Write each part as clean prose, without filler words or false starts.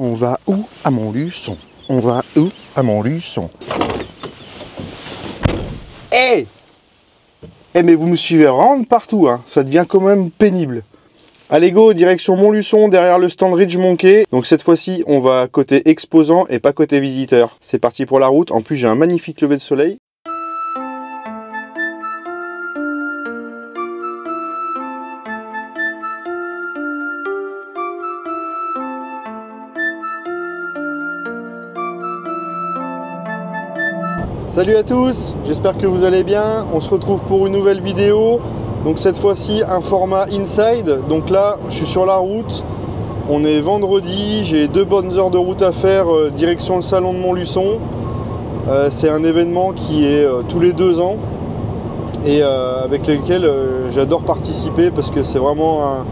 On va où à Montluçon? On va où à Montluçon? Hey! Eh mais vous me suivez vraiment de partout, hein. Ça devient quand même pénible. Allez go, direction Montluçon, derrière le stand Ridge Monkey. Donc cette fois-ci, on va côté exposant et pas côté visiteur. C'est parti pour la route. En plus, j'ai un magnifique lever de soleil. Salut à tous, j'espère que vous allez bien. On se retrouve pour une nouvelle vidéo. Donc cette fois-ci un format inside. Donc là je suis sur la route. On est vendredi, j'ai 2 bonnes heures de route à faire direction le salon de Montluçon. C'est un événement qui est tous les 2 ans et avec lequel j'adore participer parce que c'est vraiment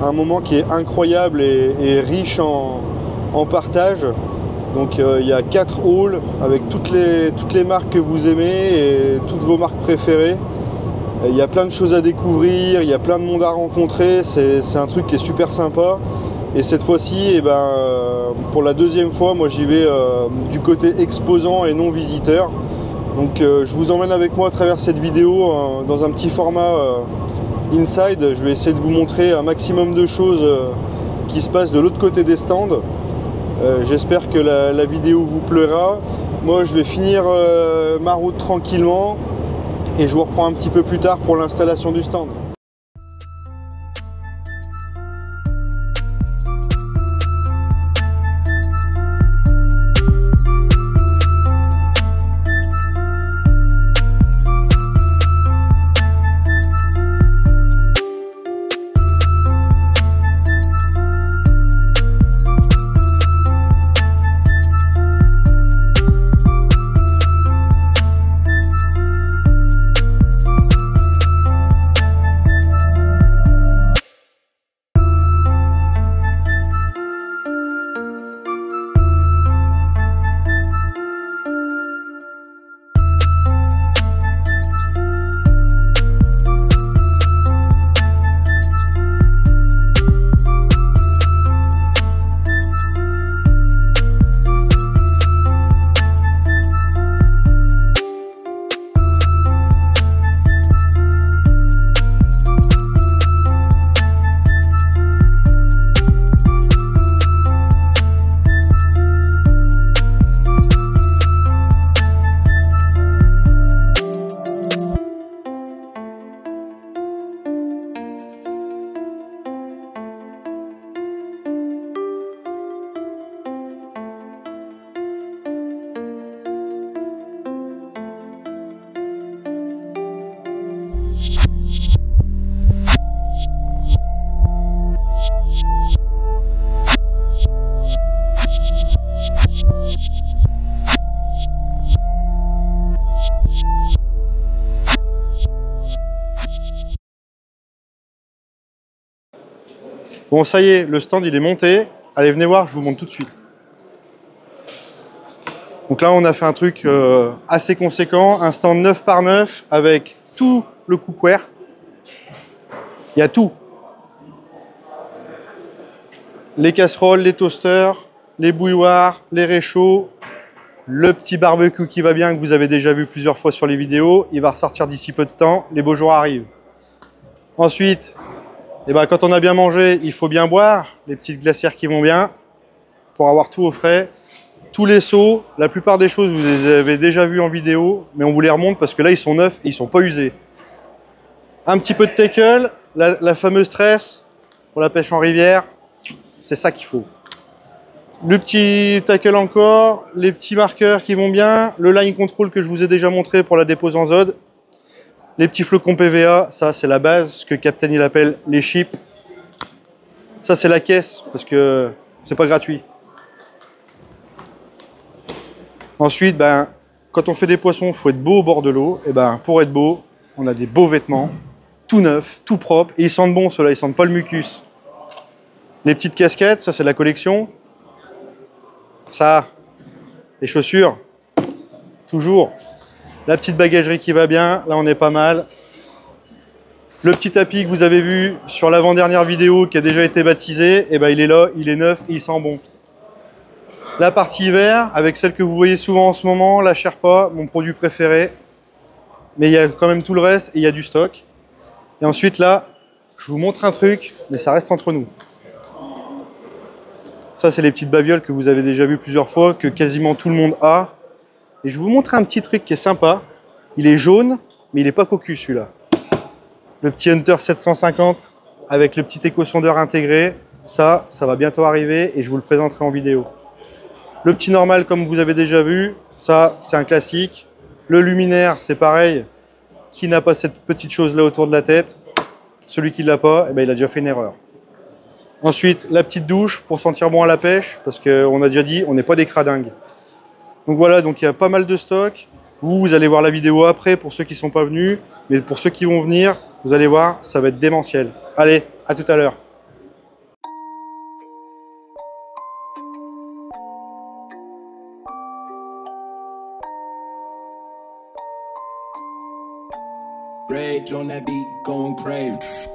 un moment qui est incroyable et riche en partage. Donc il y a 4 halls avec toutes les marques que vous aimez et toutes vos marques préférées. Il y a plein de choses à découvrir, il y a plein de monde à rencontrer, c'est un truc qui est super sympa. Et cette fois-ci, pour la 2e fois, moi j'y vais du côté exposant et non visiteur. Donc je vous emmène avec moi à travers cette vidéo dans un petit format inside. Je vais essayer de vous montrer un maximum de choses qui se passent de l'autre côté des stands. J'espère que la vidéo vous plaira. Moi je vais finir ma route tranquillement et je vous reprends un petit peu plus tard pour l'installation du stand. Bon, ça y est, le stand il est monté. Allez, venez voir, je vous montre tout de suite. Donc là, on a fait un truc assez conséquent, un stand 9 par 9 avec tout le cookware. Il y a tout. Les casseroles, les toasters, les bouilloires, les réchauds, le petit barbecue qui va bien, que vous avez déjà vu plusieurs fois sur les vidéos. Il va ressortir d'ici peu de temps, les beaux jours arrivent. Ensuite, quand on a bien mangé, il faut bien boire, les petites glacières qui vont bien, pour avoir tout au frais. Tous les seaux, la plupart des choses, vous les avez déjà vues en vidéo, mais on vous les remonte parce que là, ils sont neufs et ils ne sont pas usés. Un petit peu de tackle, la fameuse tresse pour la pêche en rivière, c'est ça qu'il faut. Le petit tackle encore, les petits marqueurs qui vont bien, le line control que je vous ai déjà montré pour la dépose en ZOD. Les petits flocons PVA, ça c'est la base, ce que Captain il appelle les chips. Ça c'est la caisse, parce que c'est pas gratuit. Ensuite, quand on fait des poissons, il faut être beau au bord de l'eau. Et pour être beau, on a des beaux vêtements, tout neufs, tout propres. Et ils sentent bon ceux-là, ils sentent pas le mucus. Les petites casquettes, ça c'est la collection. Ça, les chaussures, toujours. La petite bagagerie qui va bien, là on est pas mal. Le petit tapis que vous avez vu sur l'avant-dernière vidéo qui a déjà été baptisé, il est là, il est neuf et il sent bon. La partie hiver, avec celle que vous voyez souvent en ce moment, la Sherpa, mon produit préféré. Mais il y a quand même tout le reste et il y a du stock. Et ensuite là, je vous montre un truc, mais ça reste entre nous. Ça, c'est les petites babioles que vous avez déjà vues plusieurs fois, que quasiment tout le monde a. Et je vous montre un petit truc qui est sympa. Il est jaune, mais il n'est pas cocu celui-là. Le petit Hunter 750 avec le petit éco-sondeur intégré. Ça va bientôt arriver et je vous le présenterai en vidéo. Le petit normal, comme vous avez déjà vu, ça, c'est un classique. Le luminaire, c'est pareil. Qui n'a pas cette petite chose-là autour de la tête? Celui qui ne l'a pas, eh ben, il a déjà fait une erreur. Ensuite, la petite douche pour sentir bon à la pêche, parce qu'on a déjà dit, on n'est pas des cradingues. Donc voilà, donc il y a pas mal de stock. Vous allez voir la vidéo après pour ceux qui ne sont pas venus. Mais pour ceux qui vont venir, vous allez voir, ça va être démentiel. Allez, à tout à l'heure. Rage on that beat, going crazy.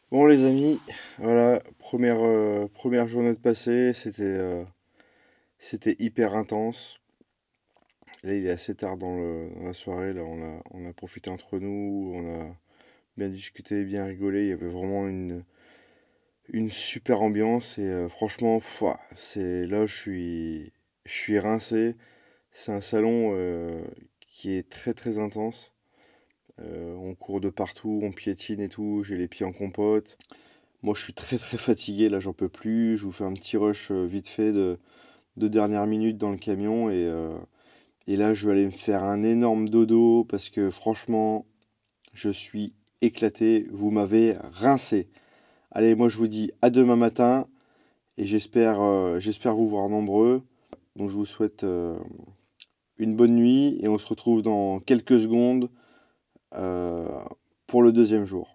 Bon les amis, voilà, première journée de passée, c'était hyper intense. Là il est assez tard dans la soirée, là on a profité entre nous, on a bien discuté, bien rigolé, il y avait vraiment une super ambiance et franchement, là je suis rincé. C'est un salon qui est très intense. On court de partout, on piétine et tout, j'ai les pieds en compote. Moi je suis très fatigué, là j'en peux plus. Je vous fais un petit rush vite fait de dernière minute dans le camion et là je vais aller me faire un énorme dodo parce que franchement je suis éclaté, vous m'avez rincé. Allez, moi je vous dis à demain matin et j'espère vous voir nombreux. Donc je vous souhaite une bonne nuit et on se retrouve dans quelques secondes pour le deuxième jour.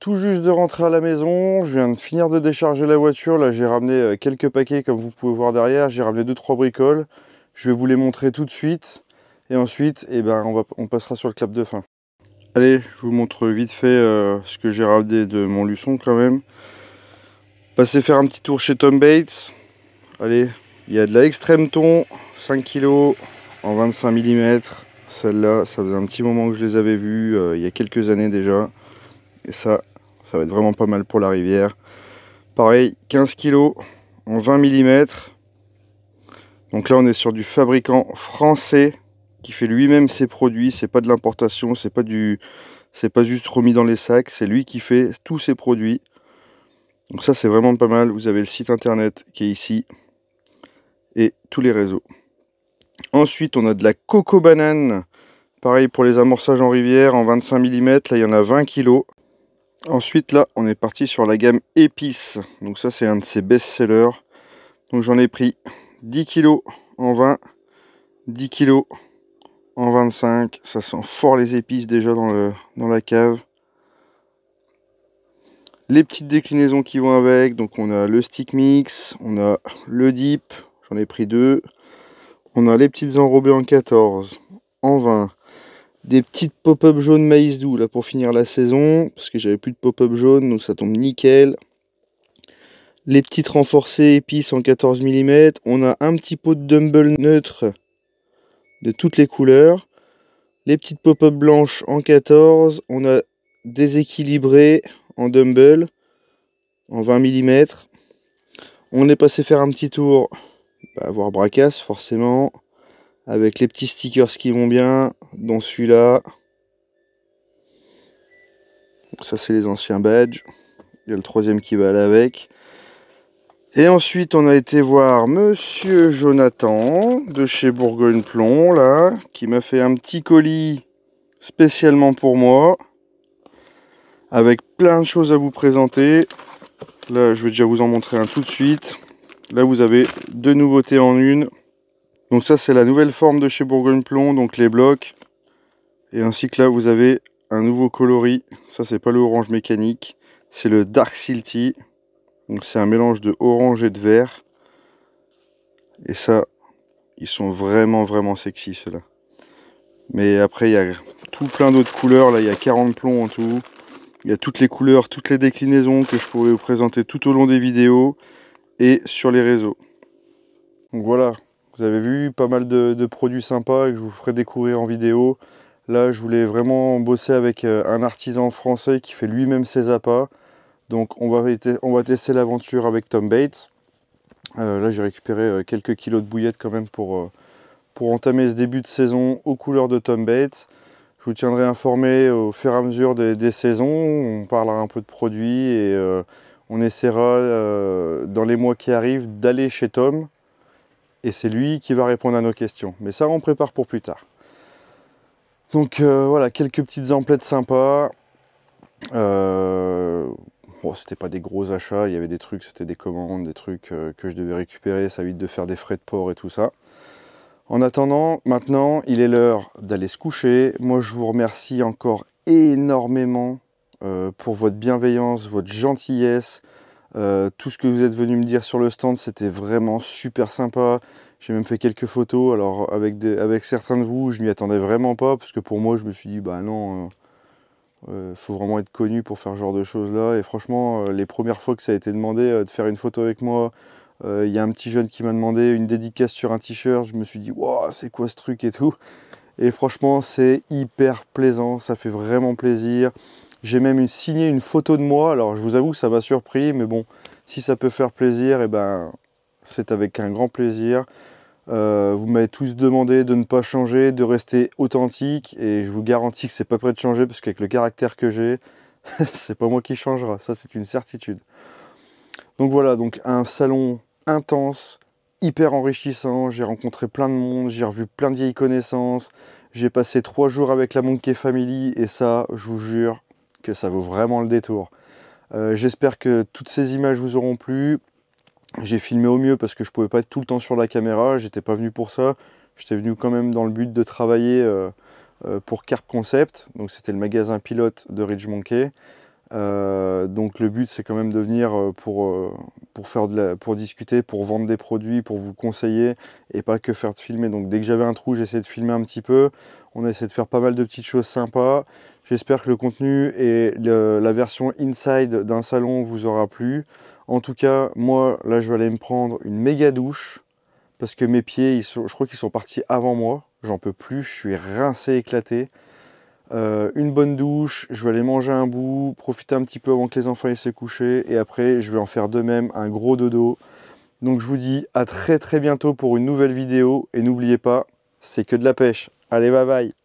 tout juste de rentrer à la maison, je viens de finir de décharger la voiture. Là j'ai ramené quelques paquets comme vous pouvez voir derrière, j'ai ramené 2-3 bricoles. Je vais vous les montrer tout de suite. Et ensuite, eh ben, on passera sur le clap de fin. Allez, je vous montre vite fait ce que j'ai ramené de mon luçon quand même. Passez faire un petit tour chez Tom Bates. Allez, il y a de la extrême ton, 5 kg en 25 mm. Celle-là, ça faisait un petit moment que je les avais vues, il y a quelques années déjà. Et ça va être vraiment pas mal pour la rivière. Pareil, 15 kg en 20 mm. Donc là, on est sur du fabricant français qui fait lui-même ses produits. C'est pas de l'importation, c'est pas juste remis dans les sacs. C'est lui qui fait tous ses produits. Donc ça, c'est vraiment pas mal. Vous avez le site internet qui est ici et tous les réseaux. Ensuite, on a de la coco banane. Pareil pour les amorçages en rivière en 25 mm. Là, il y en a 20 kg. Ensuite, là, on est parti sur la gamme épices. Donc ça, c'est un de ses best-sellers. Donc j'en ai pris 10 kg en 20, 10 kg en 25. Ça sent fort les épices déjà dans la cave. Les petites déclinaisons qui vont avec. Donc on a le stick mix, on a le dip. J'en ai pris 2. On a les petites enrobées en 14, en 20. Des petites pop-up jaunes maïs doux là pour finir la saison. Parce que j'avais plus de pop-up jaune, donc ça tombe nickel. Les petites renforcées épices en 14 mm. On a un petit pot de Dumble neutre de toutes les couleurs. Les petites pop-up blanches en 14. On a des équilibrés en Dumble en 20 mm. On est passé faire un petit tour voir Bracas forcément. Avec les petits stickers qui vont bien. Dont celui-là. Ça c'est les anciens badges. Il y a le troisième qui va aller avec. Et ensuite, on a été voir Monsieur Jonathan de chez Bourgogne Plomb, là, qui m'a fait un petit colis spécialement pour moi, avec plein de choses à vous présenter. Là, je vais déjà vous en montrer un tout de suite. Là, vous avez 2 nouveautés en une. Donc ça, c'est la nouvelle forme de chez Bourgogne Plomb, donc les blocs. Et ainsi que là, vous avez un nouveau coloris. Ça, c'est pas le orange mécanique, c'est le Dark Silty. Donc c'est un mélange de orange et de vert. Et ça, ils sont vraiment sexy ceux-là. Mais après, il y a tout plein d'autres couleurs. Là, il y a 40 plombs en tout. Il y a toutes les couleurs, toutes les déclinaisons que je pourrais vous présenter tout au long des vidéos et sur les réseaux. Donc voilà, vous avez vu pas mal de produits sympas que je vous ferai découvrir en vidéo. Là, je voulais vraiment bosser avec un artisan français qui fait lui-même ses appâts. Donc on va tester l'aventure avec Tom Bates. Là j'ai récupéré quelques kilos de bouillettes quand même pour entamer ce début de saison aux couleurs de Tom Bates. Je vous tiendrai informé au fur et à mesure des saisons. On parlera un peu de produits et on essaiera dans les mois qui arrivent d'aller chez Tom. Et c'est lui qui va répondre à nos questions. Mais ça on prépare pour plus tard. Donc voilà, quelques petites emplettes sympas. Bon, c'était pas des gros achats, il y avait des trucs, c'était des commandes, des trucs que je devais récupérer, ça évite de faire des frais de port et tout ça. En attendant, maintenant, il est l'heure d'aller se coucher. Moi, je vous remercie encore énormément pour votre bienveillance, votre gentillesse. Tout ce que vous êtes venu me dire sur le stand, c'était vraiment super sympa. J'ai même fait quelques photos, alors avec certains de vous, je m'y attendais vraiment pas, parce que pour moi, je me suis dit, bah non... faut vraiment être connu pour faire ce genre de choses là, et franchement les premières fois que ça a été demandé de faire une photo avec moi, il y a un petit jeune qui m'a demandé une dédicace sur un t-shirt, je me suis dit waouh, c'est quoi ce truc et tout, et franchement c'est hyper plaisant, ça fait vraiment plaisir. J'ai même signé une photo de moi, alors je vous avoue que ça m'a surpris, mais bon, si ça peut faire plaisir, et ben c'est avec un grand plaisir. Vous m'avez tous demandé de ne pas changer, de rester authentique, et je vous garantis que c'est pas prêt de changer, parce qu'avec le caractère que j'ai, c'est pas moi qui changera, ça c'est une certitude. Donc voilà, donc un salon intense, hyper enrichissant, j'ai rencontré plein de monde, j'ai revu plein de vieilles connaissances, j'ai passé 3 jours avec la Monkey Family, et ça, je vous jure que ça vaut vraiment le détour. J'espère que toutes ces images vous auront plu. J'ai filmé au mieux parce que je pouvais pas être tout le temps sur la caméra, j'étais pas venu pour ça. J'étais venu quand même dans le but de travailler pour Carp Concept, donc c'était le magasin pilote de Rich Monkey. Donc le but c'est quand même de venir pour discuter, pour vendre des produits, pour vous conseiller et pas que faire de filmer. Donc dès que j'avais un trou, j'essaie de filmer un petit peu. On essaie de faire pas mal de petites choses sympas. J'espère que le contenu et la version inside d'un salon vous aura plu. En tout cas, moi là je vais aller me prendre une méga douche parce que mes pieds, je crois qu'ils sont partis avant moi. J'en peux plus, je suis rincé, éclaté. Une bonne douche, je vais aller manger un bout, profiter un petit peu avant que les enfants aillent se coucher et après je vais en faire de même un gros dodo. Donc je vous dis à très bientôt pour une nouvelle vidéo et n'oubliez pas, c'est que de la pêche. Allez, bye bye.